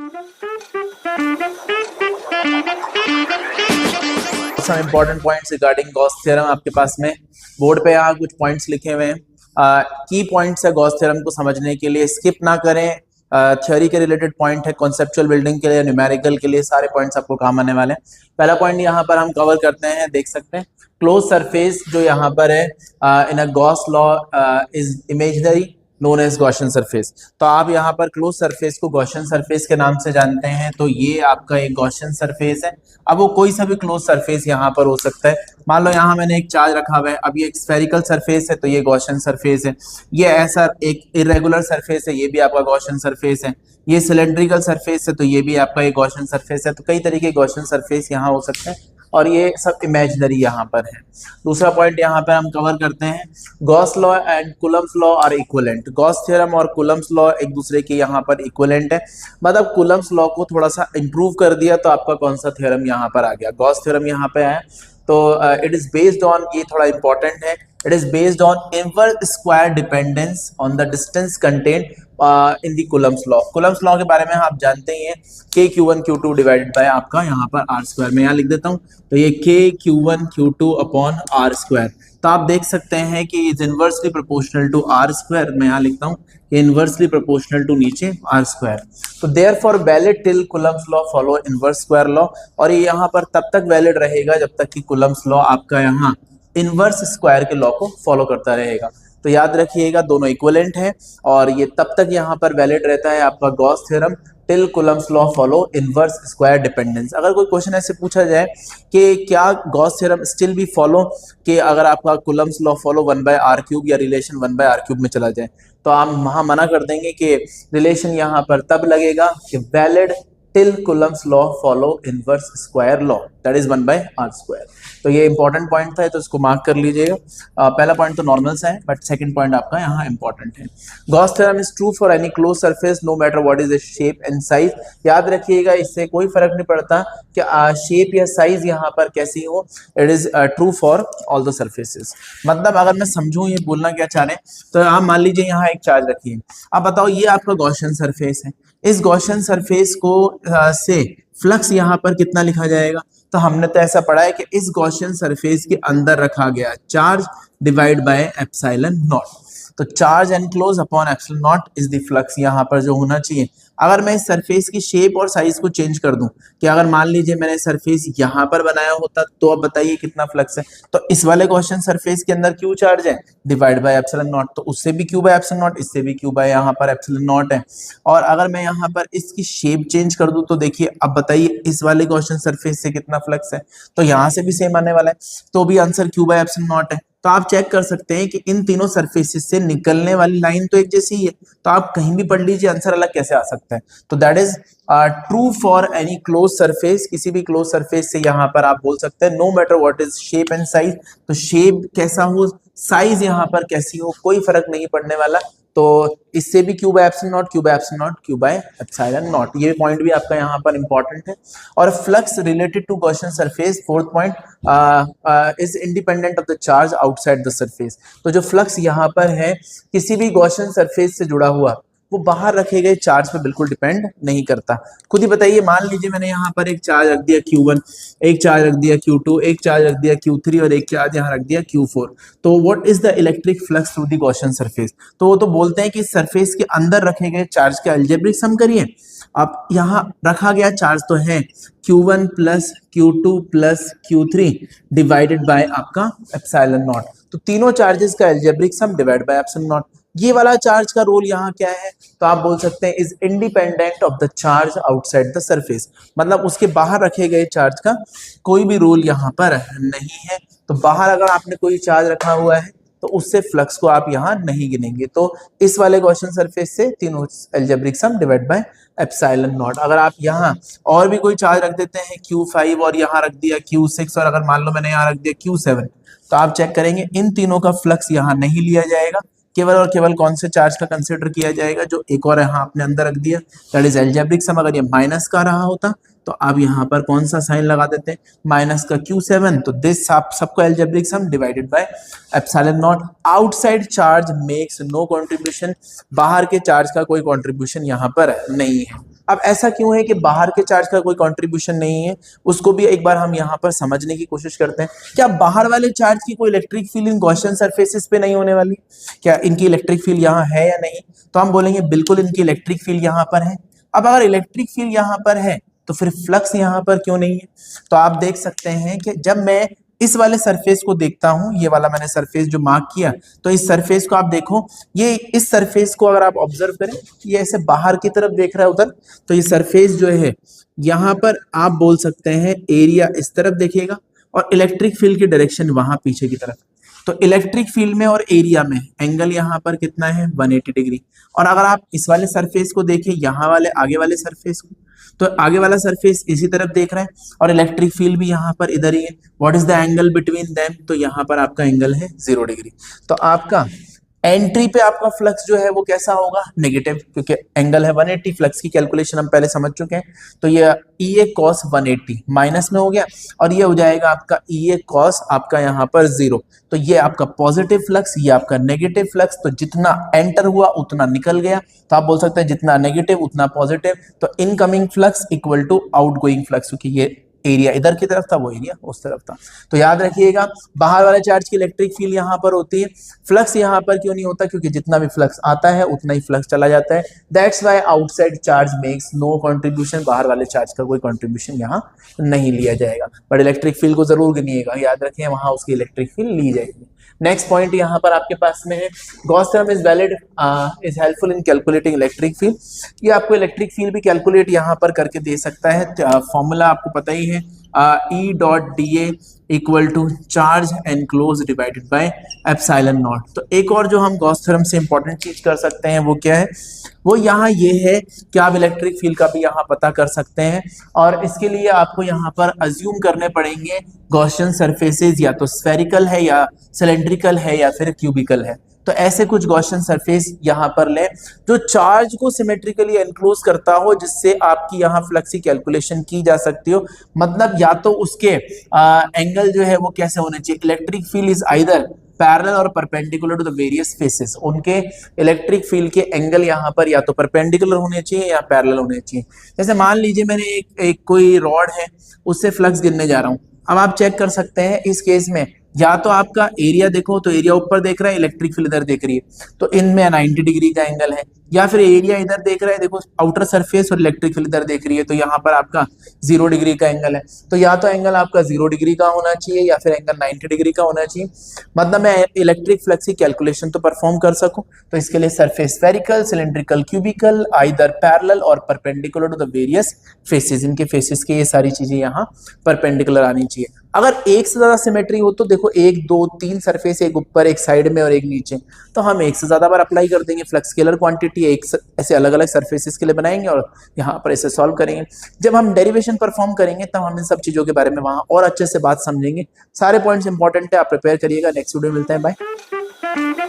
सम important points regarding Gauss theorem आपके पास में बोर्ड पे यहाँ कुछ पॉइंट्स लिखे हुए हैं। की पॉइंट्स है गॉस थ्योरम को समझने के लिए, स्किप ना करें। थ्योरी के रिलेटेड पॉइंट है, कॉन्सेप्चुअल बिल्डिंग के लिए, न्यूमेरिकल के लिए, सारे पॉइंट्स आपको काम आने वाले हैं। पहला पॉइंट यहाँ पर हम कवर करते हैं, देख सकते हैं क्लोज सरफेस जो यहाँ पर है in a Gauss law is imaginary known as Gaussian surface. तो आप यहाँ पर क्लोज सरफेस को गॉसियन सरफेस के नाम से जानते हैं, तो ये आपका एक गॉसियन सरफेस है। अब वो कोई सा भी क्लोज सरफेस यहाँ पर हो सकता है। मान लो यहाँ मैंने एक चार्ज रखा हुआ है, अब ये एक स्फेरिकल सरफेस है तो ये गॉसियन सरफेस है। ये ऐसा एक इरेगुलर सरफेस है, ये भी आपका गॉसियन सरफेस है। ये सिलेंड्रिकल सरफेस है तो ये भी आपका एक गॉसियन सरफेस है। तो कई तरीके के गॉसियन सरफेस यहाँ हो सकते हैं और ये सब इमेजिनरी यहाँ पर है। दूसरा पॉइंट यहाँ पर हम कवर करते हैं, Gauss law and Coulomb's law are equivalent. Gauss theorem और कूलम्स लॉ एक दूसरे के यहाँ पर इक्विवेलेंट है। मतलब कूलम्स लॉ को थोड़ा सा इंप्रूव कर दिया तो आपका कौन सा थ्योरम यहाँ पर आ गया, गॉस थ्योरम यहाँ पे आया। तो इट इज बेस्ड ऑन, ये थोड़ा इंपॉर्टेंट है, it is based on inverse square dependence on the distance content in the Coulomb's law. Coulomb's law के बारे में आप जानते ही हैं, के Q1 Q2 डिवाइडेड बाय आपका यहाँ पर आर स्क्वायर। मैं यहाँ लिख देता हूँ, तो ये के Q1 Q2 upon are square. तो आप देख सकते हैं कि is inversely proportional to r square. मैं यहाँ लिखता हूँ इनवर्सली प्रोपोर्शनल टू नीचे आर स्क्वायर। तो therefore valid till Coulomb's law follow inverse square law. और ये यहाँ पर तब तक वैलिड रहेगा जब तक कि कूलम्स लॉ आपका यहाँ इनवर्स स्क्वायर के लॉ को फॉलो करता रहेगा। तो याद रखिएगा दोनों इक्विवेलेंट है और ये तब तक यहाँ पर वैलिड रहता है आपका Gauss theorem till Coulomb's law follow inverse square dependence. अगर कोई क्वेश्चन ऐसे पूछा जाए कि क्या गॉस थ्योरम स्टिल भी फॉलो, कि अगर आपका कूलम्स लॉ फॉलो 1/r³ या रिलेशन 1/r³ में चला जाए, तो आप वहां मना कर देंगे कि रिलेशन यहाँ पर तब लगेगा कि valid till Coulomb's law follow inverse square law, that is 1/r²। तो ये इंपॉर्टेंट पॉइंट था, तो इसको मार्क कर लीजिएगा। पहला पॉइंट तो नॉर्मल सा है, बट सेकंड पॉइंट आपका यहाँ इंपॉर्टेंट है। Gauss theorem is true for any close surface no matter what is the shape and size. याद रखिएगा इससे कोई फर्क नहीं पड़ता कि शेप या साइज यहाँ पर कैसी हो, it is true for all the surfaces. मतलब अगर मैं समझूं ये बोलना क्या चाह रहे हैं, तो आप मान लीजिए यहाँ एक चार्ज रखिए, अब बताओ ये आपका गॉसियन सरफेस है, इस गॉसियन सरफेस को से फ्लक्स यहाँ पर कितना लिखा जाएगा। तो हमने तो ऐसा पढ़ा है कि इस गॉसियन सरफेस के अंदर रखा गया charge divide by epsilon not. तो charge enclose upon epsilon not is the flux यहाँ पर जो होना चाहिए। अगर मैं इस सरफेस की शेप और साइज को चेंज कर दूं, कि अगर मान लीजिए मैंने सरफेस यहाँ पर बनाया होता, तो अब बताइए कितना फ्लक्स है। तो इस वाले गॉसियन सरफेस के अंदर क्यू चार्ज है डिवाइड बाय एप्सिलॉन नॉट, तो उससे भी क्यू बाय एप्सिलॉन नॉट, इससे भी क्यू बाय यहाँ पर एप्सिलॉन नॉट है। और अगर मैं यहाँ पर इसकी शेप चेंज कर दूं, तो देखिए अब बताइए इस वाले गॉसियन सरफेस से कितना फ्लक्स है, तो यहाँ से भी सेम आने वाला है, तो भी answer Q by epsilon not है। तो आप चेक कर सकते हैं कि इन तीनों सरफेसेस से निकलने वाली लाइन तो एक जैसी ही है, तो आप कहीं भी पढ़ लीजिए आंसर अलग कैसे आ सकता है। तो that is true for any close surface. किसी भी क्लोज सरफेस से यहाँ पर आप बोल सकते हैं no matter what is shape and size. तो शेप कैसा हो, साइज यहाँ पर कैसी हो, कोई फर्क नहीं पड़ने वाला। तो इससे भी q by epsilon not, q by epsilon not, q by epsilon not, ये पॉइंट भी आपका यहाँ पर इंपॉर्टेंट है। और flux related to Gaussian surface, fourth point is independent of the charge outside the surface. तो जो फ्लक्स यहाँ पर है किसी भी गॉसियन सरफेस से जुड़ा हुआ, वो बाहर रखे गए चार्ज पे बिल्कुल डिपेंड नहीं करता। खुद ही बताइए, मान लीजिए मैंने यहाँ पर एक चार्ज रख दिया Q1, एक चार्ज रख दिया Q2, एक चार्ज रख दिया Q3 और एक चार्ज यहाँ रख दिया Q4। तो what is the electric flux through the Gaussian surface. तो वो तो बोलते हैं कि सरफेस के अंदर रखे गए चार्ज के अलजेब्रिक सम करिए। अब यहाँ रखा गया चार्ज तो है Q1 plus Q2 plus Q3 divided by आपका एप्सिलॉन नॉट। तो तीनों चार्जेस का algebraic sum divide by epsilon not. ये वाला चार्ज का रोल यहाँ क्या है, तो आप बोल सकते हैं is independent of the charge outside the surface. मतलब उसके बाहर रखे गए चार्ज का कोई भी रोल यहाँ पर नहीं है। तो बाहर अगर आपने कोई चार्ज रखा हुआ है तो उससे फ्लक्स को आप यहाँ नहीं गिनेंगे। तो इस वाले गॉसियन सरफेस से तीनों algebraic sum divide by epsilon naught. अगर आप यहाँ और भी कोई चार्ज रख देते हैं Q5 और यहाँ रख दिया Q6 और अगर मान लो मैंने यहाँ रख दिया Q7, तो आप चेक करेंगे इन तीनों का फ्लक्स यहाँ नहीं लिया जाएगा। केवल और केवल कौन से चार्ज का कंसीडर किया जाएगा, जो एक और यहाँ आपने अंदर रख दिया, दैट इज अलजेब्रिक सम। अगर ये माइनस का रहा होता तो आप यहाँ पर कौन सा साइन लगा देते हैं, माइनस का Q7। तो दिस आप सबको algebraic sum divided by epsilon naught. Outside charge makes no contribution, बाहर के चार्ज का कोई कंट्रीब्यूशन यहाँ पर नहीं है। अब ऐसा क्यों है कि बाहर के चार्ज का कोई कंट्रीब्यूशन नहीं है, उसको भी एक बार हम यहाँ पर समझने की कोशिश करते हैं। क्या बाहर वाले चार्ज की कोई इलेक्ट्रिक फील्ड इन गॉसियन सरफेसेस पे नहीं होने वाली? क्या इनकी इलेक्ट्रिक फील्ड यहाँ है या नहीं? तो हम बोलेंगे बिल्कुल इनकी इलेक्ट्रिक फील्ड यहाँ पर है। अब अगर इलेक्ट्रिक फील्ड यहाँ पर है तो फिर फ्लक्स यहाँ पर क्यों नहीं है? तो आप देख सकते हैं कि जब मैं इस वाले सरफेस को देखता हूं, ये वाला मैंने सरफेस जो मार्क किया, तो इस सरफेस को आप देखो, ये इस सरफेस को अगर आप ऑब्जर्व करें, ये ऐसे बाहर की तरफ देख रहा है उधर, तो ये सरफेस जो है यहाँ पर आप बोल सकते हैं एरिया इस तरफ देखेगा और इलेक्ट्रिक फील्ड की डायरेक्शन वहां पीछे की तरफ। तो इलेक्ट्रिक फील्ड में और एरिया में एंगल यहाँ पर कितना है 180 डिग्री। और अगर आप इस वाले सरफेस को देखें, यहाँ वाले आगे वाले सरफेस को, तो आगे वाला सरफेस इसी तरफ देख रहा है और इलेक्ट्रिक फील्ड भी यहाँ पर इधर ही है। What is the angle between them? तो यहाँ पर आपका एंगल है 0 डिग्री। तो आपका एंट्री पे आपका फ्लक्स जो है वो कैसा होगा? नेगेटिव, क्योंकि एंगल है 180। फ्लक्स की कैलकुलेशन हम पहले समझ चुके हैं। तो ये E A cos 180 माइनस में हो गया और ये हो जाएगा आपका E A cos आपका यहाँ पर 0। तो ये आपका पॉजिटिव फ्लक्स, ये आपका नेगेटिव फ्लक्स। तो जितना एंटर हुआ उतना निकल गया। तो आप बोल सकते हैं जितना नेगेटिव उतना पॉजिटिव। तो incoming flux equal to outgoing flux, क्योंकि ये एरिया इधर की तरफ था, वो एरिया उस तरफ था। तो याद रखिएगा बाहर वाले चार्ज की इलेक्ट्रिक फील्ड यहाँ पर होती है, फ्लक्स यहाँ पर क्यों नहीं होता? क्योंकि जितना भी फ्लक्स आता है उतना ही फ्लक्स चला जाता है। That's why outside charge makes no contribution. बाहर वाले चार्ज का कोई कंट्रीब्यूशन यहाँ नहीं लिया जाएगा, बट इलेक्ट्रिक फील्ड को जरूर गिनिएगा, याद रखिए वहां उसकी इलेक्ट्रिक फील्ड ली जाएगी। नेक्स्ट पॉइंट यहाँ पर आपके पास में है, Gauss theorem is valid is helpful in calculating electric field. ये आपको इलेक्ट्रिक फील्ड भी कैलकुलेट यहाँ पर करके दे सकता है। फॉर्मूला आपको पता ही है, E dot D A equal to charge enclose divided by epsilon not. तो एक और जो हम गॉस थ्योरम से इंपॉर्टेंट चीज कर सकते हैं वो क्या है? वो यहाँ ये है कि आप इलेक्ट्रिक फील्ड का भी यहाँ पता कर सकते हैं। और इसके लिए आपको यहाँ पर अज्यूम करने पड़ेंगे गॉसियन सरफेसेस या तो स्फेरिकल है या सिलेंड्रिकल है या फिर क्यूबिकल है। तो ऐसे कुछ गॉसियन सरफेस यहाँ पर ले जो चार्ज को सिमेट्रिकली एनक्लोज करता हो, जिससे आपकी यहाँ फ्लक्स की कैलकुलेशन की जा सकती हो। मतलब या तो उसके एंगल जो है वो कैसे होने चाहिए? Electric field is either parallel और perpendicular to the various faces. उनके इलेक्ट्रिक फील्ड के एंगल यहाँ पर या तो परपेंडिकुलर होने चाहिए या पैरेलल होने चाहिए। जैसे मान लीजिए मैंने एक कोई रॉड है, उससे फ्लक्स गिनने जा रहा हूँ। अब आप चेक कर सकते हैं इस केस में या तो आपका एरिया देखो, तो एरिया ऊपर देख रहा है, इलेक्ट्रिक फील्ड इधर देख रही है, तो इनमें 90 डिग्री का एंगल है। या फिर एरिया इधर देख रहा है, देखो आउटर सरफेस और इलेक्ट्रिक फील्ड इधर देख रही है, तो यहाँ पर आपका 0 डिग्री का एंगल है। तो या तो एंगल आपका 0 डिग्री का होना चाहिए या फिर एंगल 90 डिग्री का होना चाहिए। मतलब मैं इलेक्ट्रिक फ्लक्स की कैलकुलेशन तो परफॉर्म कर सकूं, तो इसके लिए surface spherical, cylindrical, cubical, either parallel और perpendicular to the various faces. इनके फेसेस के ये सारी चीजें यहाँ परपेंडिकुलर आनी चाहिए। अगर एक से ज्यादा सिमेट्री हो तो देखो 1 2 3 सरफेस, एक ऊपर एक साइड में और एक नीचे, तो हम एक से ज्यादा बार अप्लाई कर देंगे फ्लक्स स्केलर क्वांटिटी, एक ऐसे अलग अलग सरफेसेस के लिए बनाएंगे और यहाँ पर ऐसे सॉल्व करेंगे। जब हम डेरिवेशन परफॉर्म करेंगे तब हम इन सब चीजों के बारे में वहां और अच्छे से बात समझेंगे। सारे पॉइंट्स इंपॉर्टेंट है, आप प्रिपेयर करिएगा। नेक्स्ट वीडियो मिलते हैं, बाय।